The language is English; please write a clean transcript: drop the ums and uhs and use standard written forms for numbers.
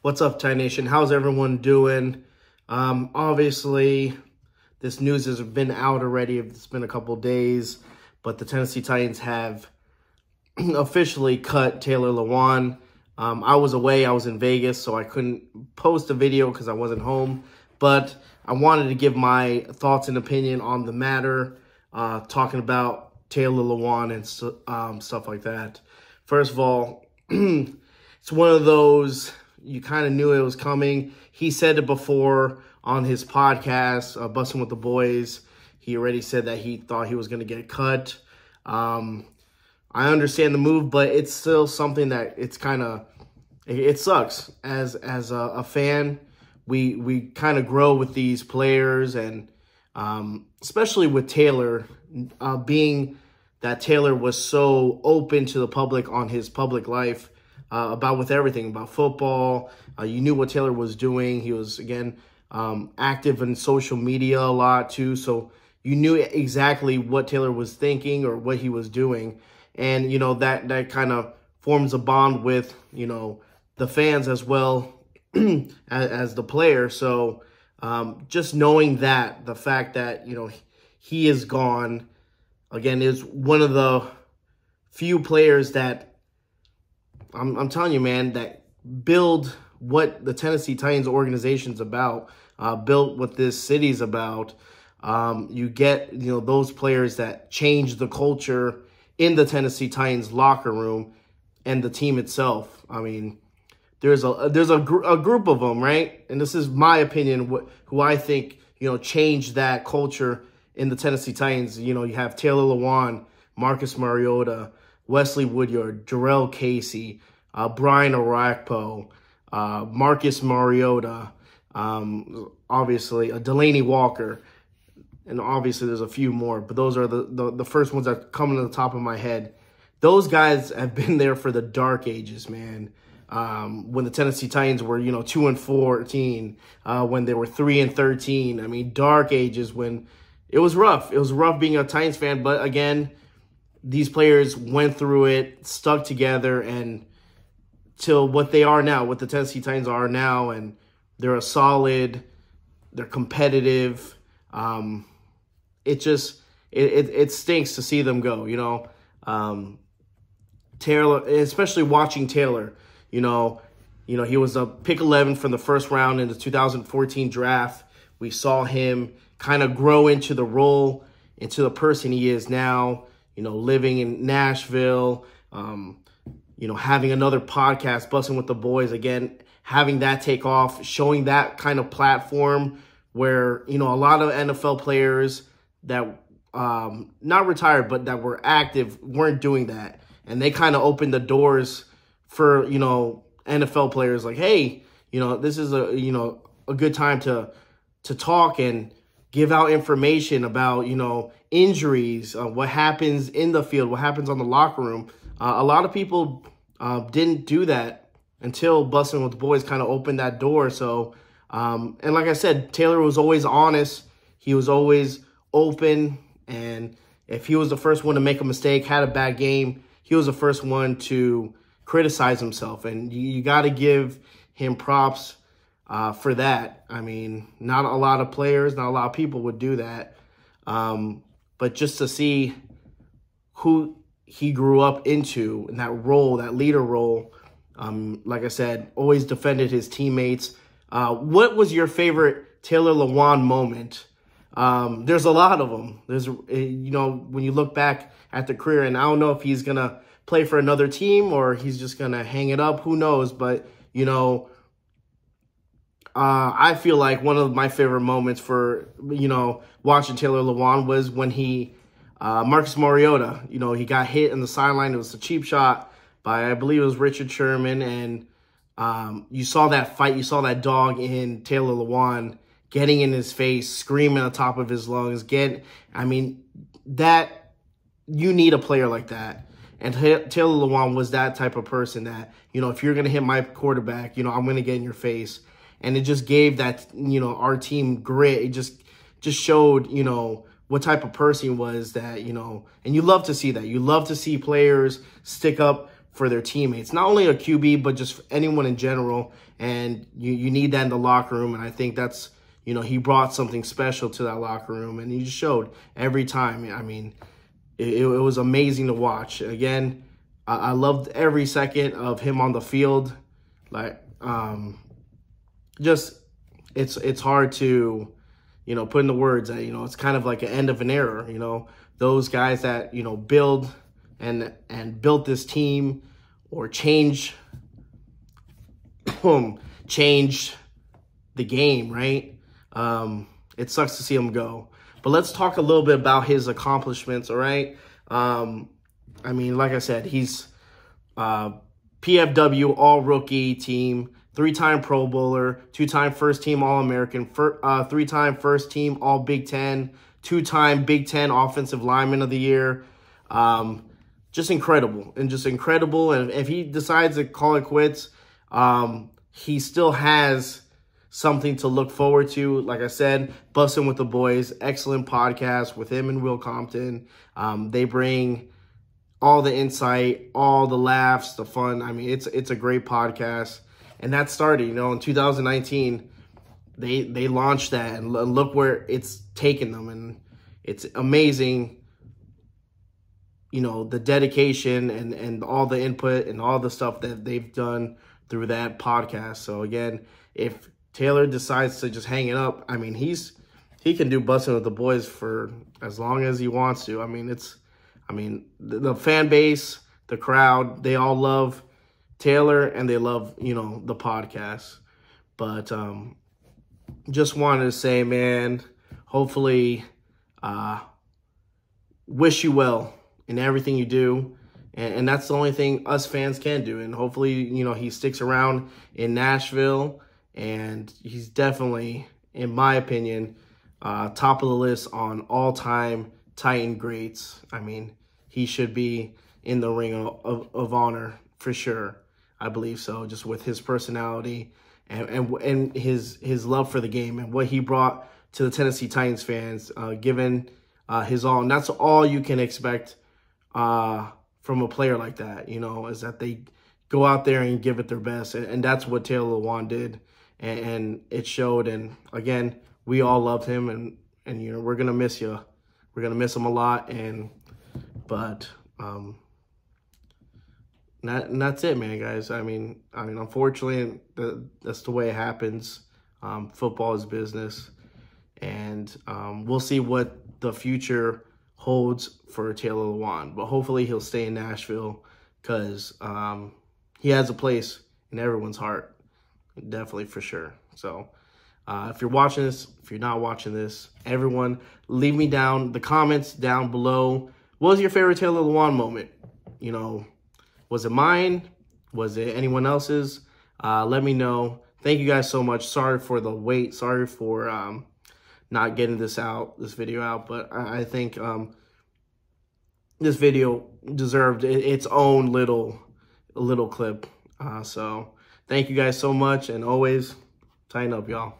What's up, Tie Nation? How's everyone doing? Obviously, this news has been out already. It's been a couple days, but the Tennessee Titans have officially cut Taylor Lewan. I was away. I was in Vegas, so I couldn't post a video because I wasn't home. But I wanted to give my thoughts and opinion on the matter, talking about Taylor Lewan and stuff like that. First of all, it's one of those, you kind of knew it was coming. He said it before on his podcast, Busting with the Boys. He already said that he thought he was going to get cut. I understand the move, but it's still something that it sucks. As a fan, we kind of grow with these players, and especially with Taylor, being that Taylor was so open to the public on his public life, with everything, about football. You knew what Taylor was doing. He was, again, active in social media a lot too. So you knew exactly what Taylor was thinking or what he was doing. And, that kind of forms a bond with, the fans as well as the player. So just knowing that, the fact that, he is gone, again, is one of the few players that, I'm telling you, man, that build what the Tennessee Titans organization's about, built what this city's about. You get, those players that change the culture in the Tennessee Titans locker room and the team itself. I mean, there's a group of them, right? And this is my opinion, who I think, changed that culture in the Tennessee Titans. You have Taylor Lewan, Marcus Mariota, Wesley Woodyard, Jarrell Casey, Brian Orakpo, Marcus Mariota, obviously Delaney Walker, and obviously there's a few more, but those are the first ones that come to the top of my head. Those guys have been there for the dark ages, man. When the Tennessee Titans were, 2-14, when they were 3-13. I mean, dark ages when it was rough. It was rough being a Titans fan, but again, these players went through it, stuck together, and till what they are now, what the Tennessee Titans are now, and they're they're competitive. It stinks to see them go, Taylor, especially watching Taylor, he was a pick 11 from the first round in the 2014 draft. We saw him kind of grow into the role, into the person he is now, living in Nashville, having another podcast, Busting with the Boys, again, having that take off, showing that kind of platform where, a lot of NFL players that, not retired, but that were active, weren't doing that. And they kind of opened the doors for, NFL players like, hey, this is a good time to talk and give out information about, injuries, what happens in the field, what happens on the locker room. A lot of people didn't do that until Busting with the Boys kind of opened that door. So, and like I said, Taylor was always honest. He was always open. And if he was the first one to make a mistake, had a bad game, he was the first one to criticize himself. And you got to give him props for that. I mean, not a lot of players, not a lot of people would do that. But just to see who he grew up into in that role, that leader role, like I said, always defended his teammates. What was your favorite Taylor Lewan moment? There's a lot of them. There's, when you look back at the career, and I don't know if he's going to play for another team or he's just going to hang it up. Who knows? But, I feel like one of my favorite moments for, watching Taylor Lewan was when Marcus Mariota, he got hit in the sideline. It was a cheap shot by, I believe it was Richard Sherman. And you saw that fight. You saw that dog in Taylor Lewan getting in his face, screaming on top of his lungs. You need a player like that. And Taylor Lewan was that type of person that, if you're going to hit my quarterback, I'm going to get in your face. And it just gave that, our team grit. It just showed, what type of person he was that, and you love to see that. You love to see players stick up for their teammates. Not only a QB, but just anyone in general. And you need that in the locker room. And I think that's, you know, he brought something special to that locker room. And he just showed every time. I mean, it was amazing to watch. Again, I loved every second of him on the field. Like, just, it's hard to, you know, put into words that, you know, it's kind of like an end of an era, you know. Those guys that, you know, build and built this team or changed the game, right? It sucks to see him go. But let's talk a little bit about his accomplishments, all right? I mean, like I said, he's PFW All-Rookie team, 3-time Pro Bowler, 2-time First-Team All-American, 3-time First-Team All-Big Ten, 2-time Big Ten Offensive Lineman of the Year. Just incredible, and just incredible. And if he decides to call it quits, he still has something to look forward to. Like I said, Bussin' with the Boys, excellent podcast with him and Will Compton. They bring all the insight, all the laughs, the fun. I mean, it's a great podcast. And that started, you know, in 2019, they launched that, and look where it's taken them. And it's amazing, you know, the dedication and all the input and all the stuff that they've done through that podcast. So again, if Taylor decides to just hang it up, I mean, he can do Bussin' with the Boys for as long as he wants to. I mean, the fan base, the crowd, they all love Taylor, and they love, you know, the podcast. But just wanted to say, man, hopefully, wish you well in everything you do. And that's the only thing us fans can do. And hopefully, you know, he sticks around in Nashville. And he's definitely, in my opinion, top of the list on all-time Titan greats. I mean, he should be in the ring of honor for sure. I believe so, just with his personality and his love for the game and what he brought to the Tennessee Titans fans, given his all. And that's all you can expect from a player like that, you know, is that they go out there and give it their best. And that's what Taylor Lewan did. And it showed. And again, we all loved him, and you know, we're going to miss you. We're going to miss him a lot. But that's it, man, guys. I mean, unfortunately, that's the way it happens. Football is business, and we'll see what the future holds for Taylor Lewan. But hopefully, he'll stay in Nashville because he has a place in everyone's heart, definitely for sure. So, if you're watching this, if you're not watching this, everyone, leave me down the comments down below. What was your favorite Taylor Lewan moment? You know, was it mine? Was it anyone else's? Let me know. Thank you guys so much. Sorry for the wait. Sorry for not getting this video out. But I think this video deserved its own little clip. So thank you guys so much. And always, tighten up, y'all.